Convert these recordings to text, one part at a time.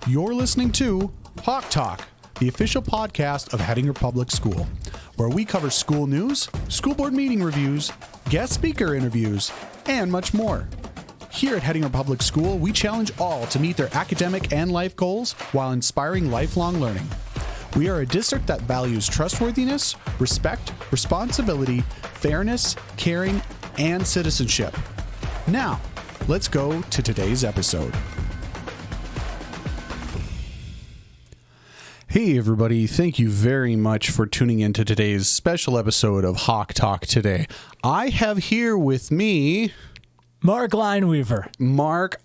You're listening to Hawk Talk, the official podcast of Hettinger Public School, where we cover school news, school board meeting reviews, guest speaker interviews, and much more. Here at Hettinger Public School, we challenge all to meet their academic and life goals while inspiring lifelong learning. We are a district that values trustworthiness, respect, responsibility, fairness, caring, and citizenship. Now, let's go to today's episode. Hey everybody, thank you very much for tuning in to today's special episode of Hawk Talk today. I have here with me Mark Leinweaver. Mark,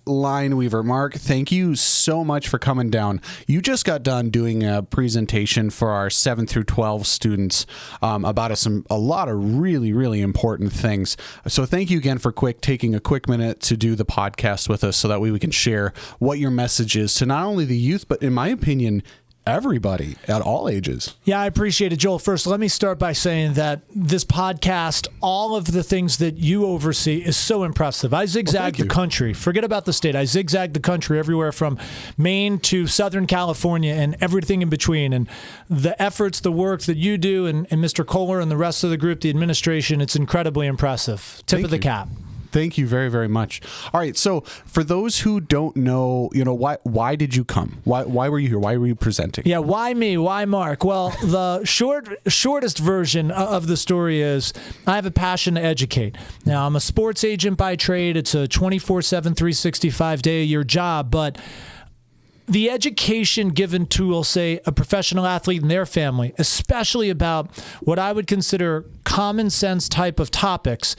thank you so much for coming down. You just got done doing a presentation for our 7 through 12 students about a lot of really, really important things. So thank you again for taking a quick minute to do the podcast with us so that way we can share what your message is to not only the youth, but in my opinion, everybody at all ages. Yeah, I appreciate it, Joel. First, let me start by saying that this podcast, all of the things that you oversee is so impressive. I zigzag the country. Forget about the state. I zigzag the country everywhere from Maine to Southern California and everything in between. And the efforts, the work that you do and Mr. Kohler and the rest of the group, the administration, it's incredibly impressive. Tip of the cap. Thank you very, very much. All right. So for those who don't know, why did you come? Why were you here? Why were you presenting? Yeah. Why me? Why Mark? Well, the shortest version of the story is I have a passion to educate. Now, I'm a sports agent by trade. It's a 24/7, 365-day-a-year job, but the education given to, we'll say, a professional athlete and their family, especially about what I would consider common sense type of topics,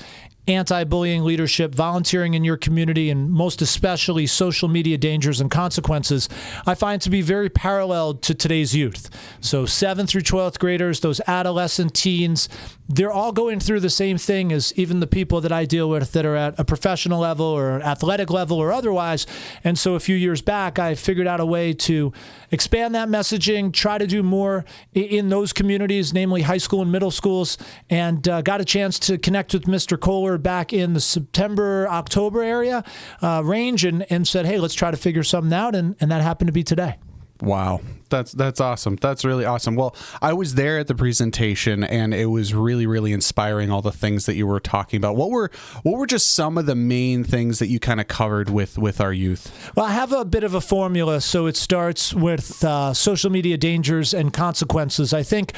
anti-bullying leadership, volunteering in your community, and most especially social media dangers and consequences, I find to be very paralleled to today's youth. So 7th through 12th graders, those adolescent teens, they're all going through the same thing as even the people that I deal with that are at a professional level or athletic level or otherwise. And so a few years back, I figured out a way to expand that messaging, try to do more in those communities, namely high school and middle schools, and got a chance to connect with Mr. Kohler back in the September, October area range and said, hey, let's try to figure something out. And that happened to be today. Wow. That's awesome. That's really awesome. Well, I was there at the presentation and it was really, really inspiring, all the things that you were talking about. What were just some of the main things that you kind of covered with our youth? Well, I have a bit of a formula. So it starts with social media dangers and consequences. I think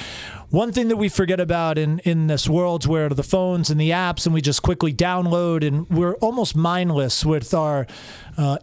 one thing that we forget about in this world where the phones and the apps and we just quickly download and we're almost mindless with our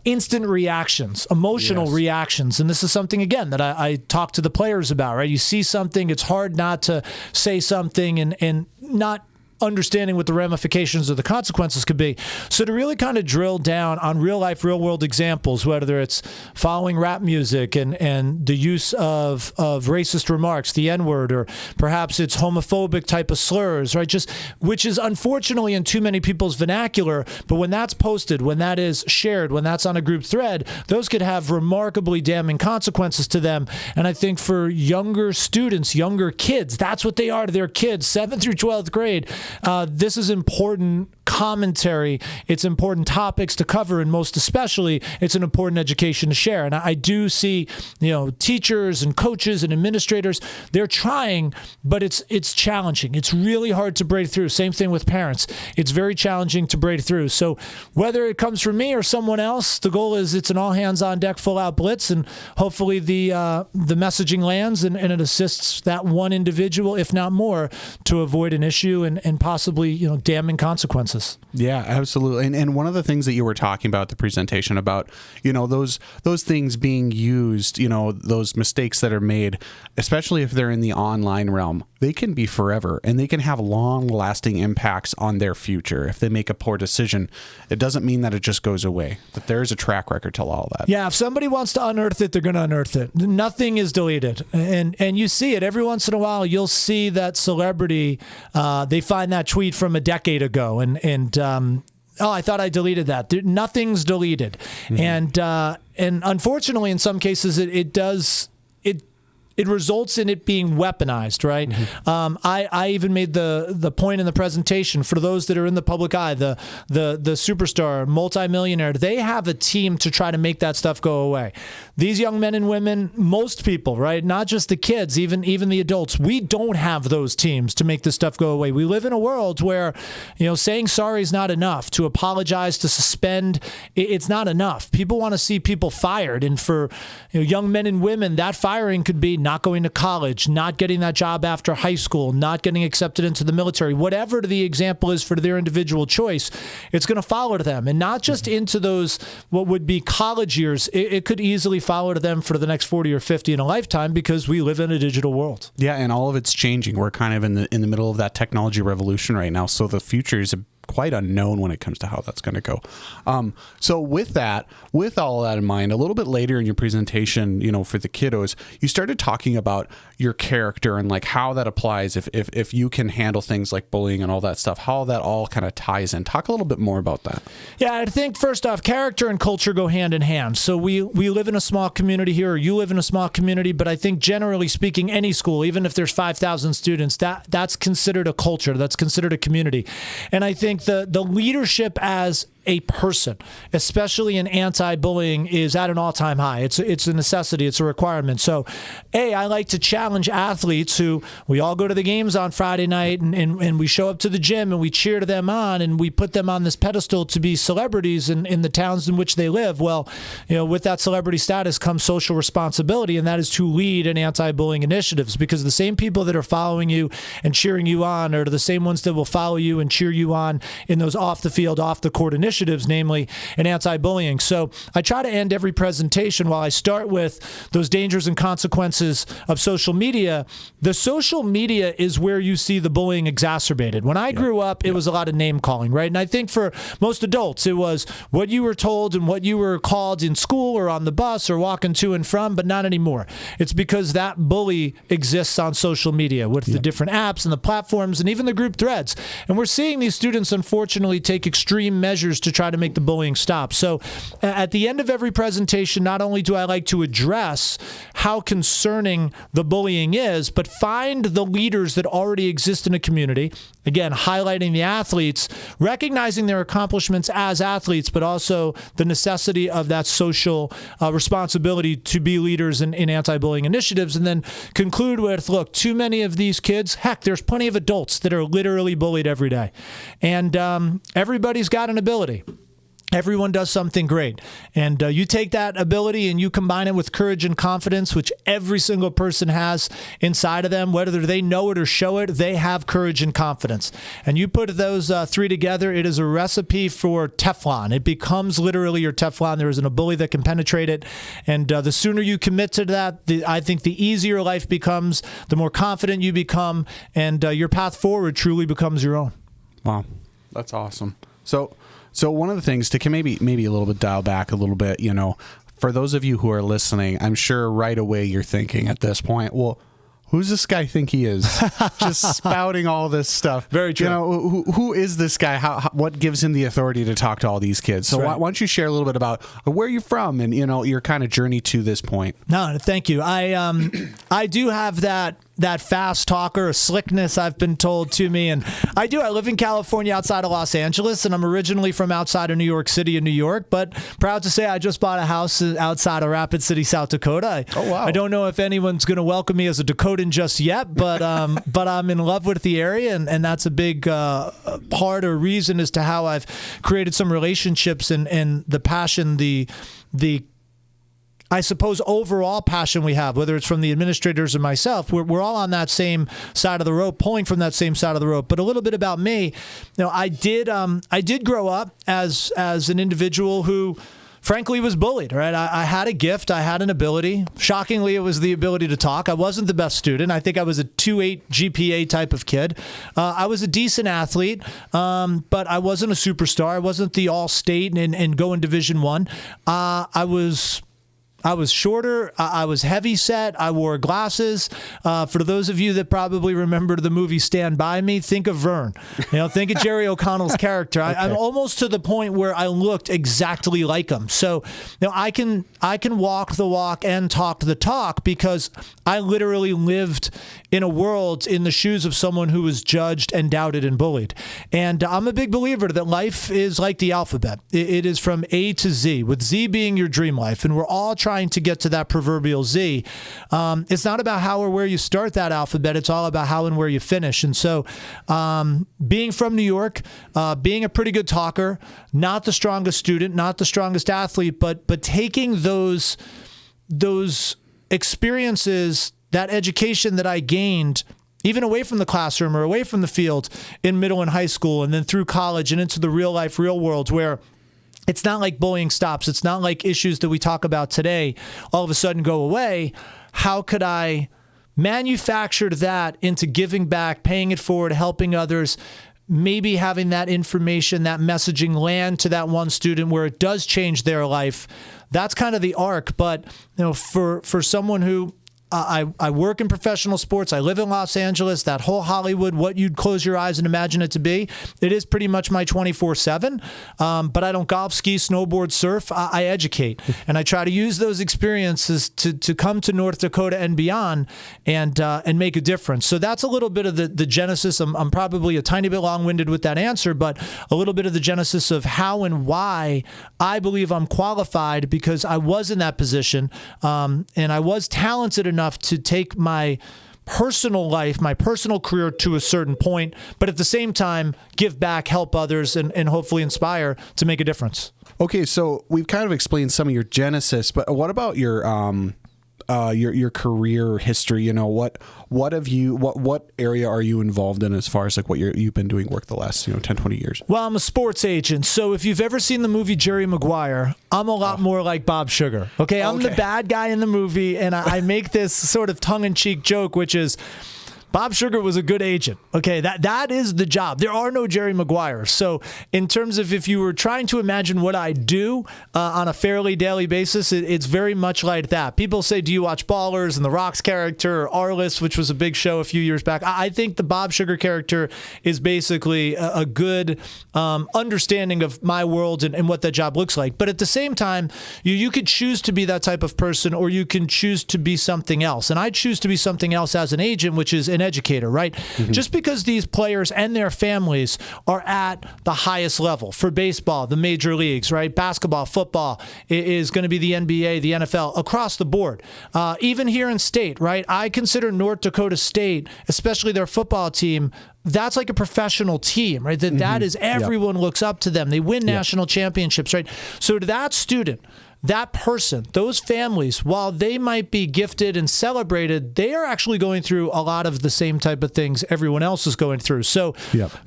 instant reactions, emotional reactions. And this is something, again, that I talk to the players about, right? You see something, it's hard not to say something and not understanding what the ramifications or the consequences could be. So to really kind of drill down on real life, real world examples, whether it's following rap music and the use of racist remarks, the N-word, or perhaps it's homophobic type of slurs, right? Just, which is unfortunately in too many people's vernacular, but when that's posted, when that is shared, when that's on a group thread, those could have remarkably damning consequences to them. And I think for younger students, younger kids, that's what they are to their kids, 7th through 12th grade. This is important commentary. It's important topics to cover, and most especially, it's an important education to share. And I do see, teachers and coaches and administrators, they're trying, but it's challenging. It's really hard to break through. Same thing with parents. It's very challenging to break through. So whether it comes from me or someone else, the goal is it's an all hands on deck, full out blitz, and hopefully the messaging lands and it assists that one individual, if not more, to avoid an issue and possibly, damning consequences. Yeah, absolutely. And one of the things that you were talking about at the presentation about, those things being used, those mistakes that are made, especially if they're in the online realm, they can be forever and they can have long lasting impacts on their future. If they make a poor decision, it doesn't mean that it just goes away, but there's a track record to all that. Yeah. If somebody wants to unearth it, they're going to unearth it. Nothing is deleted. And you see it every once in a while. You'll see that celebrity, they find that tweet from a decade ago and I thought I deleted that. Nothing's deleted. Mm-hmm. And unfortunately, in some cases, it it results in it being weaponized, right? I even made the point in the presentation, for those that are in the public eye, the superstar, multimillionaire, they have a team to try to make that stuff go away. These young men and women, most people, right, not just the kids, even the adults, we don't have those teams to make this stuff go away. We live in a world where, saying sorry is not enough. To apologize, to suspend, it's not enough. People want to see people fired, and for young men and women, that firing could be not going to college, not getting that job after high school, not getting accepted into the military, whatever the example is for their individual choice. It's going to follow to them, and not just into those what would be college years. It could easily follow to them for the next 40 or 50 in a lifetime, because we live in a digital world. Yeah, and all of it's changing. We're kind of in the middle of that technology revolution right now, so the future is quite unknown when it comes to how that's going to go. So with all that in mind, a little bit later in your presentation, for the kiddos, you started talking about your character and like how that applies if you can handle things like bullying and all that stuff, how that all kind of ties in. Talk a little bit more about that. Yeah, I think first off, character and culture go hand in hand. So we live in a small community here, or you live in a small community, but I think generally speaking, any school, even if there's 5,000 students, that's considered a culture, that's considered a community. And I think the leadership as a person, especially in anti-bullying, is at an all-time high. It's a necessity. It's a requirement. So, I like to challenge athletes who, we all go to the games on Friday night and we show up to the gym and we cheer them on and we put them on this pedestal to be celebrities in the towns in which they live. Well, with that celebrity status comes social responsibility, and that is to lead in anti-bullying initiatives, because the same people that are following you and cheering you on are the same ones that will follow you and cheer you on in those off-the-field, off-the-court initiatives, namely in anti-bullying. So I try to end every presentation, while I start with those dangers and consequences of social media. The social media is where you see the bullying exacerbated. When I grew up, it was a lot of name calling, right? And I think for most adults, it was what you were told and what you were called in school or on the bus or walking to and from, but not anymore. It's because that bully exists on social media with the different apps and the platforms and even the group threads. And we're seeing these students, unfortunately, take extreme measures to try to make the bullying stop. So at the end of every presentation, not only do I like to address how concerning the bullying is, but find the leaders that already exist in a community. Again, highlighting the athletes, recognizing their accomplishments as athletes, but also the necessity of that social responsibility to be leaders in anti-bullying initiatives. And then conclude with, look, too many of these kids, heck, there's plenty of adults that are literally bullied every day. And everybody's got an ability. Everyone does something great. And you take that ability and you combine it with courage and confidence, which every single person has inside of them, whether they know it or show it, they have courage and confidence. And you put those three together, it is a recipe for Teflon. It becomes literally your Teflon. There isn't a bully that can penetrate it. And the sooner you commit to that, I think the easier life becomes, the more confident you become, and your path forward truly becomes your own. Wow. That's awesome. So one of the things to maybe a little bit dial back a little bit, for those of you who are listening, I'm sure right away you're thinking at this point, well, who's this guy think he is? Just spouting all this stuff. Very true. Who is this guy? What gives him the authority to talk to all these kids? So why don't you share a little bit about where you're from and, your kind of journey to this point? No, thank you. I do have that fast talker, slickness, I've been told to me. And I live in California outside of Los Angeles, and I'm originally from outside of New York City in New York, but proud to say I just bought a house outside of Rapid City, South Dakota. Oh, wow. I don't know if anyone's going to welcome me as a Dakotan just yet, but I'm in love with the area, and that's a big part or reason as to how I've created some relationships and the passion, the I suppose overall passion we have, whether it's from the administrators or myself, we're all on that same side of the rope, pulling from that same side of the rope. But a little bit about me, I did grow up as an individual who, frankly, was bullied, right? I had a gift. I had an ability. Shockingly, it was the ability to talk. I wasn't the best student. I think I was a 2.8 GPA type of kid. I was a decent athlete, but I wasn't a superstar. I wasn't the all-state and go in Division I. I was I was shorter. I was heavy set. I wore glasses. For those of you that probably remember the movie Stand By Me, think of Vern. Think of Jerry O'Connell's character. Okay. I'm almost to the point where I looked exactly like him. So I can walk the walk and talk the talk because I literally lived in a world in the shoes of someone who was judged and doubted and bullied. And I'm a big believer that life is like the alphabet. It is from A to Z, with Z being your dream life. And we're all trying to get to that proverbial Z. It's not about how or where you start that alphabet. It's all about how and where you finish. And so being from New York, being a pretty good talker, not the strongest student, not the strongest athlete, but taking those experiences, that education that I gained, even away from the classroom or away from the field in middle and high school, and then through college and into the real life, real world, where it's not like bullying stops. It's not like issues that we talk about today all of a sudden go away. How could I manufacture that into giving back, paying it forward, helping others, maybe having that information, that messaging land to that one student where it does change their life? That's kind of the arc. But for someone who I work in professional sports. I live in Los Angeles, that whole Hollywood, what you'd close your eyes and imagine it to be. It is pretty much my 24/7. But I don't golf, ski, snowboard, surf. I educate. And I try to use those experiences to come to North Dakota and beyond and make a difference. So that's a little bit of the genesis. I'm probably a tiny bit long-winded with that answer, but a little bit of the genesis of how and why I believe I'm qualified, because I was in that position and I was talented enough to take my personal life, my personal career to a certain point, but at the same time, give back, help others, and hopefully inspire to make a difference. Okay, so we've kind of explained some of your genesis, but what about your career history? What area are you involved in as far as like what you've been doing work the last 10, 20 years? Well, I'm a sports agent. So if you've ever seen the movie Jerry Maguire, I'm a lot more like Bob Sugar. Okay, I'm the bad guy in the movie, and I make this sort of tongue-in-cheek joke, which is, Bob Sugar was a good agent. Okay, that is the job. There are no Jerry Maguires. So in terms of if you were trying to imagine what I do on a fairly daily basis, it's very much like that. People say, do you watch Ballers and The Rock's character, or Arliss, which was a big show a few years back? I think the Bob Sugar character is basically a good understanding of my world and what that job looks like. But at the same time, you could choose to be that type of person, or you can choose to be something else. And I choose to be something else as an agent, which is an educator, right? Mm-hmm. Just because these players and their families are at the highest level for baseball, the major leagues, right? Basketball, football is going to be the NBA, the NFL, across the board. Even here in state, right? I consider North Dakota State, especially their football team, that's like a professional team, right? That is, everyone looks up to them. They win national championships, right? So to that student, that person, those families, while they might be gifted and celebrated, they are actually going through a lot of the same type of things everyone else is going through. So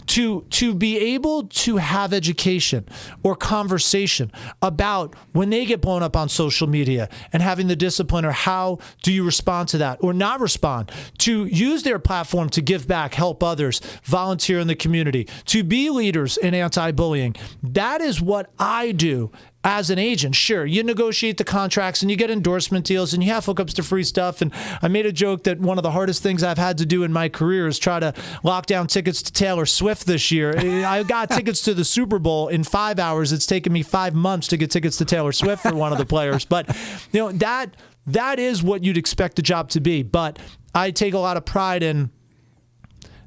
to be able to have education or conversation about when they get blown up on social media and having the discipline, or how do you respond to that or not respond, to use their platform to give back, help others, volunteer in the community, to be leaders in anti-bullying, that is what I do. As an agent, sure, you negotiate the contracts and you get endorsement deals and you have hookups to free stuff. And I made a joke that one of the hardest things I've had to do in my career is try to lock down tickets to Taylor Swift this year. I got tickets to the Super Bowl in 5 hours. It's taken me 5 months to get tickets to Taylor Swift for one of the players. But that is what you'd expect the job to be. But I take a lot of pride in,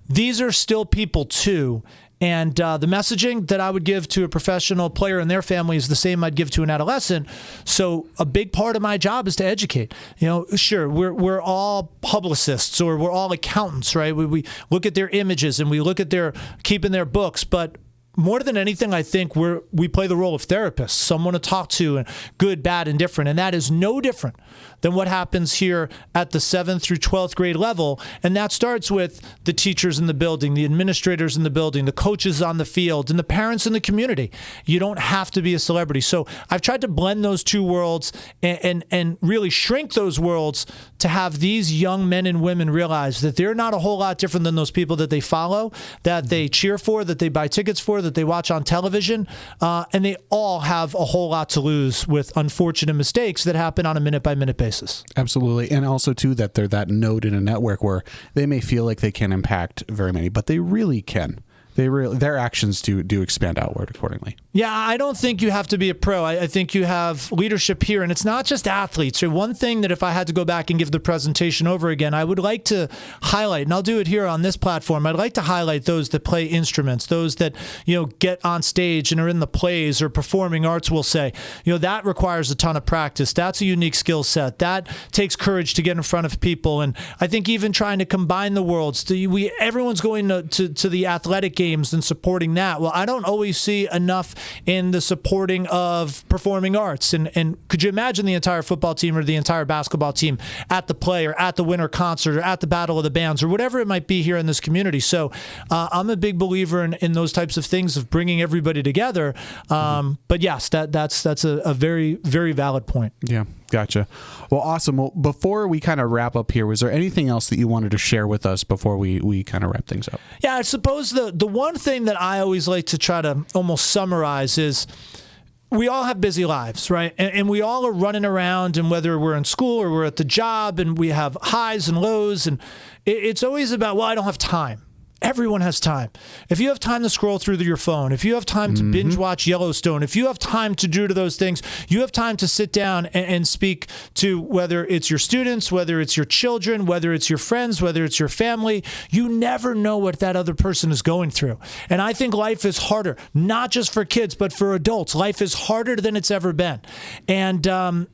these are still people too. And the messaging that I would give to a professional player and their family is the same I'd give to an adolescent. So a big part of my job is to educate. Sure, we're all publicists, or we're all accountants, right? We look at their images and we look at their keeping their books, but more than anything, I think we play the role of therapists, someone to talk to, and good, bad, and different. And that is no different than what happens here at the 7th through 12th grade level. And that starts with the teachers in the building, the administrators in the building, the coaches on the field, and the parents in the community. You don't have to be a celebrity. So I've tried to blend those two worlds and really shrink those worlds to have these young men and women realize that they're not a whole lot different than those people that they follow, that they cheer for, that they buy tickets for, that they watch on television, and they all have a whole lot to lose with unfortunate mistakes that happen on a minute-by-minute basis. Absolutely. And also, too, that they're that node in a network where they may feel like they can't impact very many, but they really can. Their actions do expand outward accordingly. Yeah, I don't think you have to be a pro. I think you have leadership here, and it's not just athletes. So one thing that if I had to go back and give the presentation over again, I would like to highlight, and I'll do it here on this platform, I'd like to highlight those that play instruments, those that, get on stage and are in the plays or performing arts, we'll say. That requires a ton of practice. That's a unique skill set. That takes courage to get in front of people. And I think even trying to combine the worlds, everyone's going to the athletic games and supporting that. Well, I don't always see enough in the supporting of performing arts. And could you imagine the entire football team or the entire basketball team at the play or at the winter concert or at the Battle of the Bands or whatever it might be here in this community? So I'm a big believer in those types of things of bringing everybody together. But yes, that's a very, very valid point. Yeah. Gotcha. Well, awesome. Well, before we kind of wrap up here, was there anything else that you wanted to share with us before we kind of wrap things up? Yeah, I suppose the one thing that I always like to try to almost summarize is we all have busy lives, right? And we all are running around, and whether we're in school or we're at the job, and we have highs and lows, and it's always about, well, I don't have time. Everyone has time. If you have time to scroll through your phone, if you have time to binge watch Yellowstone, if you have time to do those things, you have time to sit down and speak to whether it's your students, whether it's your children, whether it's your friends, whether it's your family. You never know what that other person is going through. And I think life is harder, not just for kids, but for adults. Life is harder than it's ever been. And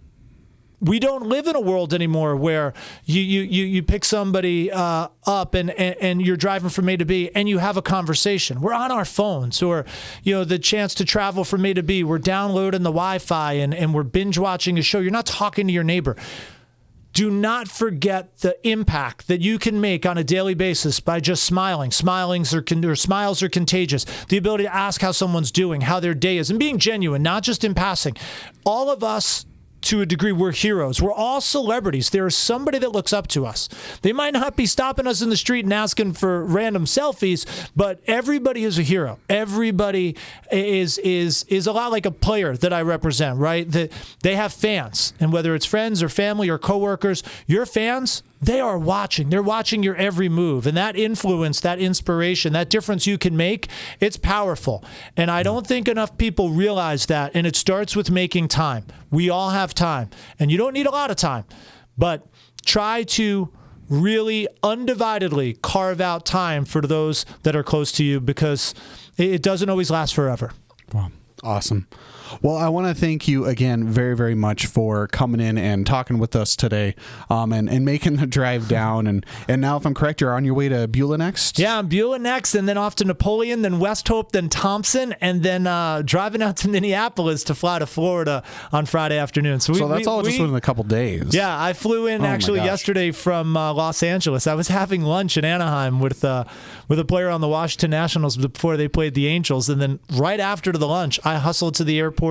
we don't live in a world anymore where you pick somebody up and you're driving from A to B and you have a conversation. We're on our phones, or the chance to travel from A to B. We're downloading the Wi-Fi and we're binge watching a show. You're not talking to your neighbor. Do not forget the impact that you can make on a daily basis by just smiling. Smiles are contagious. The ability to ask how someone's doing, how their day is, and being genuine, not just in passing. All of us, to a degree, we're heroes. We're all celebrities. There is somebody that looks up to us. They might not be stopping us in the street and asking for random selfies, but everybody is a hero. Everybody is a lot like a player that I represent, right? They have fans, and whether it's friends or family or coworkers, your fans, they are watching. They're watching your every move. And that influence, that inspiration, that difference you can make, it's powerful. And I don't think enough people realize that. And it starts with making time. We all have time. And you don't need a lot of time. But try to really undividedly carve out time for those that are close to you, because it doesn't always last forever. Wow. Awesome. Well, I want to thank you again very, very much for coming in and talking with us today, and making the drive down. And now, if I'm correct, you're on your way to Beulah next? Yeah, I'm Beulah next, and then off to Napoleon, then West Hope, then Thompson, and then driving out to Minneapolis to fly to Florida on Friday afternoon. So that's all just within a couple days. Yeah, I flew in yesterday from Los Angeles. I was having lunch in Anaheim with a player on the Washington Nationals before they played the Angels, and then right after the lunch, I hustled to the airport,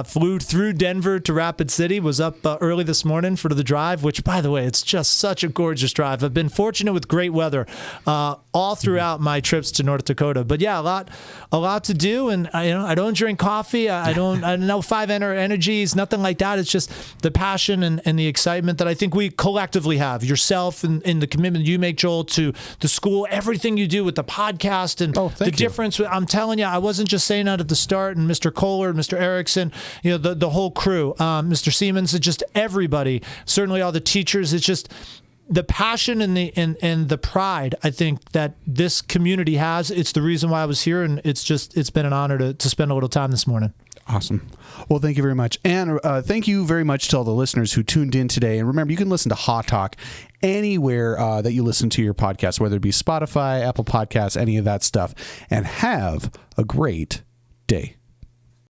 flew through Denver to Rapid City, was up early this morning for the drive, which, by the way, it's just such a gorgeous drive. I've been fortunate with great weather all throughout my trips to North Dakota. But yeah, a lot to do, and I don't drink coffee. I know 5 energies, nothing like that. It's just the passion and the excitement that I think we collectively have. Yourself and the commitment you make, Joel, to the school, everything you do with the podcast and the difference. I'm telling you, I wasn't just saying that at the start, and Mr. Kohler, Mr. Erickson, the whole crew, Mr. Siemens, it's just everybody, certainly all the teachers. It's just the passion and the pride, I think, that this community has. It's the reason why I was here, and it's been an honor to spend a little time this morning. Awesome. Well, thank you very much. And thank you very much to all the listeners who tuned in today. And remember, you can listen to Hot Talk anywhere that you listen to your podcast, whether it be Spotify, Apple Podcasts, any of that stuff. And have a great day.